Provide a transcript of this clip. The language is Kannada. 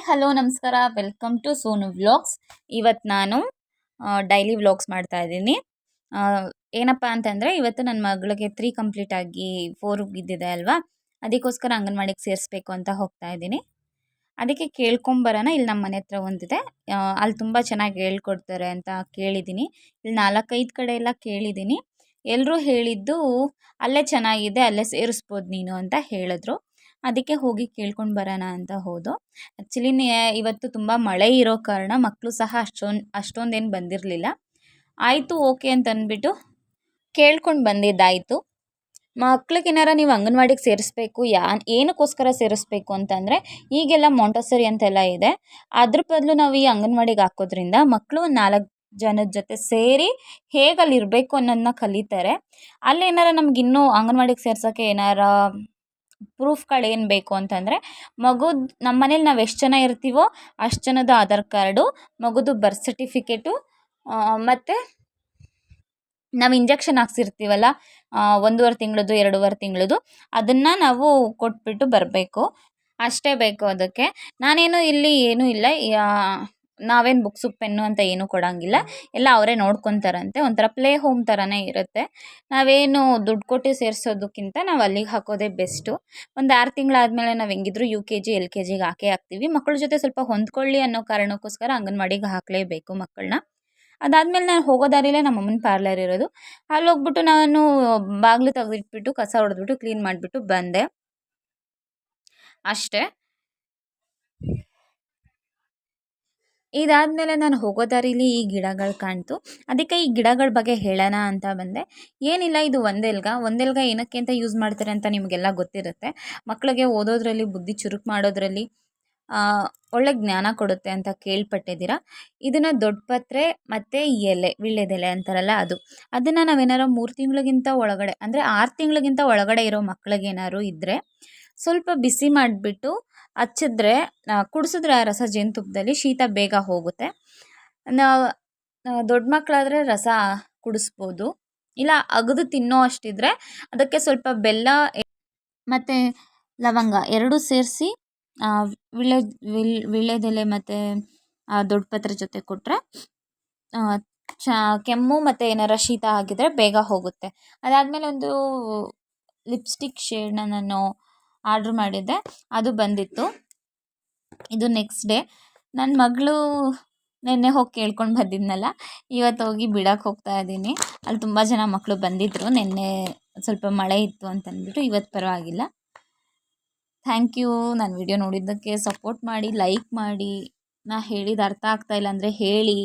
ಹಲೋ ನಮಸ್ಕಾರ. Welcome to Sonu vlogs. ಇವತ್ತು ನಾನು ಡೈಲಿ ವ್ಲಾಗ್ಸ್ ಮಾಡ್ತಾ ಇದ್ದೀನಿ. ಏನಪ್ಪ ಅಂತಂದರೆ ಇವತ್ತು ನನ್ನ ಮಗಳಿಗೆ 3 ಕಂಪ್ಲೀಟ್ ಆಗಿ 4 ಇದ್ದಿದೆ ಅಲ್ವಾ, ಅದಕ್ಕೋಸ್ಕರ ಅಂಗನವಾಡಿಗೆ ಸೇರಿಸ್ಬೇಕು ಅಂತ ಹೋಗ್ತಾ ಇದ್ದೀನಿ. ಅದಕ್ಕೆ ಕೇಳ್ಕೊಂಬರೋಣ. ಇಲ್ಲಿ ನಮ್ಮ ಮನೆ ಹತ್ರ ಒಂದಿದೆ, ಅಲ್ಲಿ ತುಂಬ ಚೆನ್ನಾಗಿ ಹೇಳ್ಕೊಡ್ತಾರೆ ಅಂತ ಕೇಳಿದ್ದೀನಿ. ಇಲ್ಲಿ 4-5 ಕಡೆ ಎಲ್ಲ ಕೇಳಿದ್ದೀನಿ. ಎಲ್ಲರೂ ಹೇಳಿದ್ದು ಅಲ್ಲೇ ಚೆನ್ನಾಗಿದೆ, ಅಲ್ಲೇ ಸೇರಿಸ್ಬೋದು ನೀನು ಅಂತ ಹೇಳಿದ್ರು. ಅದಕ್ಕೆ ಹೋಗಿ ಕೇಳ್ಕೊಂಡು ಬರೋಣ ಅಂತ ಹೋದೋ. ಆ್ಯಕ್ಚುಲಿ ಇವತ್ತು ತುಂಬ ಮಳೆ ಇರೋ ಕಾರಣ ಮಕ್ಕಳು ಸಹ ಅಷ್ಟೊಂದೇನು ಬಂದಿರಲಿಲ್ಲ. ಆಯಿತು ಓಕೆ ಅಂತ ಅಂದ್ಬಿಟ್ಟು ಕೇಳ್ಕೊಂಡು ಬಂದಿದ್ದಾಯಿತು. ಮಕ್ಳಿಗೇನಾರ ನೀವು ಅಂಗನವಾಡಿಗೆ ಸೇರಿಸ್ಬೇಕು, ಏನಕ್ಕೋಸ್ಕರ ಸೇರಿಸ್ಬೇಕು ಅಂತಂದರೆ, ಈಗೆಲ್ಲ ಮೊಂಟೆಸರಿ ಅಂತೆಲ್ಲ ಇದೆ. ಅದ್ರ ಬದಲು ನಾವು ಈ ಅಂಗನವಾಡಿಗೆ ಹಾಕೋದ್ರಿಂದ ಮಕ್ಕಳು 4 ಜನದ ಜೊತೆ ಸೇರಿ ಹೇಗೆ ಅಲ್ಲಿ ಇರಬೇಕು ಅನ್ನೋದನ್ನ ಕಲಿತಾರೆ. ಅಲ್ಲೇನಾರ ನಮಗಿನ್ನೂ ಅಂಗನವಾಡಿಗೆ ಸೇರ್ಸೋಕ್ಕೆ ಏನಾರ ಪ್ರೂಫ್ಗಳೇನು ಬೇಕು ಅಂತಂದರೆ, ನಮ್ಮ ಮನೇಲಿ ನಾವು ಎಷ್ಟು ಜನ ಇರ್ತೀವೋ ಅಷ್ಟು ಜನದ ಆಧಾರ್ ಕಾರ್ಡು, ಮಗುದು ಬರ್ತ್ ಸರ್ಟಿಫಿಕೇಟು, ಮತ್ತು ನಾವು ಇಂಜೆಕ್ಷನ್ ಹಾಕ್ಸಿರ್ತೀವಲ್ಲ 1.5 ತಿಂಗಳದ್ದು 2.5 ತಿಂಗಳದ್ದು, ಅದನ್ನು ನಾವು ಕೊಟ್ಬಿಟ್ಟು ಬರಬೇಕು. ಅಷ್ಟೇ ಬೇಕು ಅದಕ್ಕೆ. ನಾನೇನು ಇಲ್ಲಿ ಏನೂ ಇಲ್ಲ, ನಾವೇನು ಬುಕ್ಸು ಪೆನ್ನು ಅಂತ ಏನೂ ಕೊಡೋಂಗಿಲ್ಲ, ಎಲ್ಲ ಅವರೇ ನೋಡ್ಕೊತಾರಂತೆ. ಒಂಥರ ಪ್ಲೇ ಹೋಮ್ ಥರನೇ ಇರುತ್ತೆ. ನಾವೇನು ದುಡ್ಡು ಕೊಟ್ಟು ಸೇರಿಸೋದಕ್ಕಿಂತ ನಾವು ಅಲ್ಲಿಗೆ ಹಾಕೋದೇ ಬೆಸ್ಟು. ಒಂದು 6 ತಿಂಗಳಾದಮೇಲೆ ನಾವು ಹೆಂಗಿದ್ರು UKG LKGಗೆ ಹಾಕ್ತೀವಿ. ಮಕ್ಕಳ ಜೊತೆ ಸ್ವಲ್ಪ ಹೊಂದ್ಕೊಳ್ಳಿ ಅನ್ನೋ ಕಾರಣಕ್ಕೋಸ್ಕರ ಅಂಗನವಾಡಿಗೆ ಹಾಕಲೇಬೇಕು ಮಕ್ಕಳನ್ನ. ಅದಾದಮೇಲೆ ನಾನು ಹೋಗೋ ದಾರಿಲೇ ನಮ್ಮ ಅಮ್ಮನ ಪಾರ್ಲರ್ ಇರೋದು. ಅಲ್ಲಿ ಹೋಗ್ಬಿಟ್ಟು ನಾನು ಬಾಗಿಲು ತೆಗೆದಿಟ್ಬಿಟ್ಟು ಕಸ ಹೊಡೆದ್ಬಿಟ್ಟು ಕ್ಲೀನ್ ಮಾಡಿಬಿಟ್ಟು ಬಂದೆ ಅಷ್ಟೇ. ಇದಾದಮೇಲೆ ನಾನು ಹೋಗೋ ದಾರಿಲಿ ಈ ಗಿಡಗಳು ಕಾಣ್ತು. ಅದಕ್ಕೆ ಈ ಗಿಡಗಳ ಬಗ್ಗೆ ಹೇಳೋಣ ಅಂತ ಬಂದೆ. ಏನಿಲ್ಲ, ಇದು ಒಂದೆಲ್ಗ ಏನಕ್ಕೆ ಅಂತ ಯೂಸ್ ಮಾಡ್ತಾರೆ ಅಂತ ನಿಮಗೆಲ್ಲ ಗೊತ್ತಿರುತ್ತೆ. ಮಕ್ಕಳಿಗೆ ಓದೋದ್ರಲ್ಲಿ, ಬುದ್ಧಿ ಚುರುಕು ಮಾಡೋದ್ರಲ್ಲಿ ಒಳ್ಳೆ ಜ್ಞಾನ ಕೊಡುತ್ತೆ ಅಂತ ಕೇಳ್ಪಟ್ಟಿದ್ದೀರಾ. ಇದನ್ನು ದೊಡ್ಡ ಪತ್ರೆ ಮತ್ತು ವೀಳ್ಯದೆಲೆ ಅಂತಾರಲ್ಲ ಅದನ್ನು ನಾವೇನಾರು 3 ತಿಂಗಳಿಗಿಂತ ಒಳಗಡೆ, ಅಂದರೆ 6 ತಿಂಗಳಿಗಿಂತ ಒಳಗಡೆ ಇರೋ ಮಕ್ಕಳಿಗೇನಾದ್ರು ಇದ್ದರೆ ಸ್ವಲ್ಪ ಬಿಸಿ ಮಾಡಿಬಿಟ್ಟು ಹಚ್ಚಿದ್ರೆ, ಕುಡಿಸಿದ್ರೆ ಆ ರಸ ಜೇನುತುಪ್ಪದಲ್ಲಿ ಶೀತ ಬೇಗ ಹೋಗುತ್ತೆ. ದೊಡ್ಡ ಮಕ್ಕಳಾದರೆ ರಸ ಕುಡಿಸ್ಬೋದು. ಇಲ್ಲ ಅಗದು ತಿನ್ನೋ ಅಷ್ಟಿದ್ರೆ ಅದಕ್ಕೆ ಸ್ವಲ್ಪ ಬೆಲ್ಲ ಮತ್ತು ಲವಂಗ 2 ಸೇರಿಸಿ ವೀಳ್ಯದೆಲೆ ಮತ್ತು ದೊಡ್ಡ ಪತ್ರೆ ಜೊತೆ ಕೊಟ್ಟರೆ ಕೆಮ್ಮು ಮತ್ತು ಏನಾರ ಶೀತ ಆಗಿದ್ರೆ ಬೇಗ ಹೋಗುತ್ತೆ. ಅದಾದಮೇಲೆ ಒಂದು ಲಿಪ್ಸ್ಟಿಕ್ ಶೇಡ್ನ ನಾನು ಆರ್ಡ್ರ್ ಮಾಡಿದ್ದೆ, ಅದು ಬಂದಿತ್ತು. ಇದು ನೆಕ್ಸ್ಟ್ ಡೇ. ನನ್ನ ಮಗಳು ನೆನ್ನೆ ಹೋಗಿ ಕೇಳ್ಕೊಂಡು ಬಂದಿದ್ನಲ್ಲ, ಇವತ್ತು ಹೋಗಿ ಬಿಡೋಕ್ಕೆ ಹೋಗ್ತಾ ಇದ್ದೀನಿ. ಅಲ್ಲಿ ತುಂಬ ಜನ ಮಕ್ಕಳು ಬಂದಿದ್ದರು. ನೆನ್ನೆ ಸ್ವಲ್ಪ ಮಳೆ ಇತ್ತು ಅಂತಂದ್ಬಿಟ್ಟು ಇವತ್ತು ಪರವಾಗಿಲ್ಲ. Thank you. ನನ್ನ ವಿಡಿಯೋ ನೋಡಿದ್ದಕ್ಕೆ ಸಪೋರ್ಟ್ ಮಾಡಿ, ಲೈಕ್ ಮಾಡಿ. ನಾ ಹೇಳಿದ್ದು ಅರ್ಥ ಆಗ್ತಾಯಿಲ್ಲ ಅಂದರೆ ಹೇಳಿ.